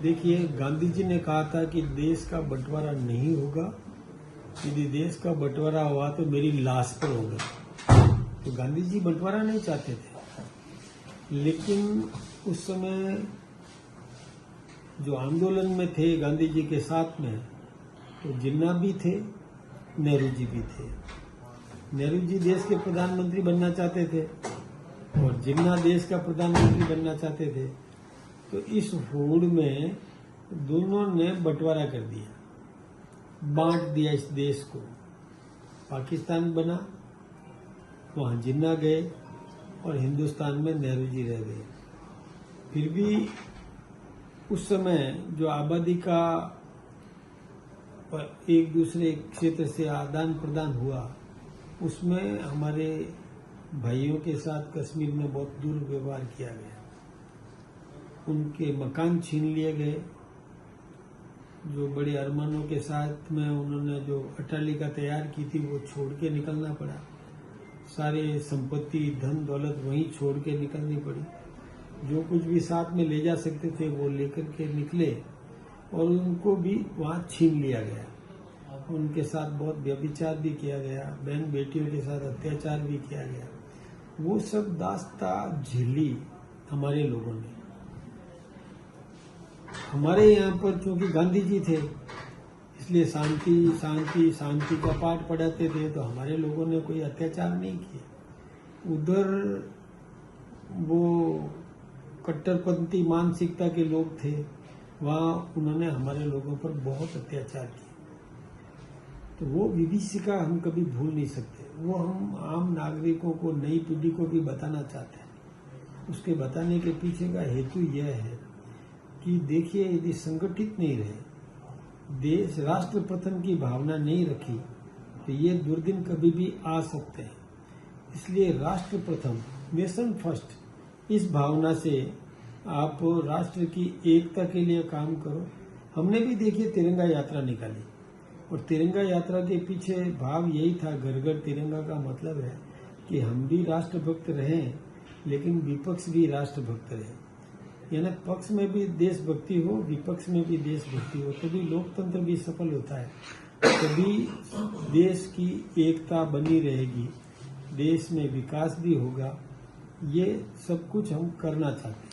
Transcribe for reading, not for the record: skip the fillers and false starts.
देखिए, गांधी जी ने कहा था कि देश का बंटवारा नहीं होगा। यदि देश का बंटवारा हुआ तो मेरी लाश पर होगा। तो गांधी जी बंटवारा नहीं चाहते थे, लेकिन उस समय जो आंदोलन में थे गांधी जी के साथ में, तो जिन्ना भी थे, नेहरू जी भी थे। नेहरू जी देश के प्रधानमंत्री बनना चाहते थे और जिन्ना देश का प्रधानमंत्री बनना चाहते थे। तो इस होड़ में दोनों ने बंटवारा कर दिया, बांट दिया इस देश को। पाकिस्तान बना, वहां जिन्ना गए और हिंदुस्तान में नेहरू जी रह गए। फिर भी उस समय जो आबादी का एक दूसरे क्षेत्र से आदान प्रदान हुआ, उसमें हमारे भाइयों के साथ कश्मीर में बहुत दुर्व्यवहार किया गया। उनके मकान छीन लिए गए। जो बड़े अरमानों के साथ में उन्होंने जो अट्टालिका तैयार की थी, वो छोड़ के निकलना पड़ा। सारे संपत्ति, धन दौलत वहीं छोड़ के निकलनी पड़ी। जो कुछ भी साथ में ले जा सकते थे वो लेकर के निकले और उनको भी वहां छीन लिया गया। उनके साथ बहुत व्यभिचार भी किया गया, बहन बेटियों के साथ अत्याचार भी किया गया। वो सब दास्ता झेली हमारे लोगों ने। हमारे यहाँ पर चूंकि गांधी जी थे, इसलिए शांति शांति शांति का पाठ पढ़ाते थे, तो हमारे लोगों ने कोई अत्याचार नहीं किया। उधर वो कट्टरपंथी मानसिकता के लोग थे, वहाँ उन्होंने हमारे लोगों पर बहुत अत्याचार किया। तो वो विभीषिका हम कभी भूल नहीं सकते। वो हम आम नागरिकों को, नई पीढ़ी को भी बताना चाहते हैं। उसके बताने के पीछे का हेतु यह है कि देखिए, यदि संगठित नहीं रहे, देश राष्ट्र प्रथम की भावना नहीं रखी, तो ये दुर्दिन कभी भी आ सकते हैं। इसलिए राष्ट्र प्रथम, नेशन फर्स्ट, इस भावना से आप राष्ट्र की एकता के लिए काम करो। हमने भी देखिए तिरंगा यात्रा निकाली, और तिरंगा यात्रा के पीछे भाव यही था, घर घर तिरंगा का मतलब है कि हम भी राष्ट्रभक्त रहें, लेकिन विपक्ष भी राष्ट्रभक्त रहे। यानी पक्ष में भी देशभक्ति हो, विपक्ष में भी देशभक्ति हो, तभी लोकतंत्र भी सफल होता है। तभी देश की एकता बनी रहेगी, देश में विकास भी होगा। ये सब कुछ हम करना चाहते हैं।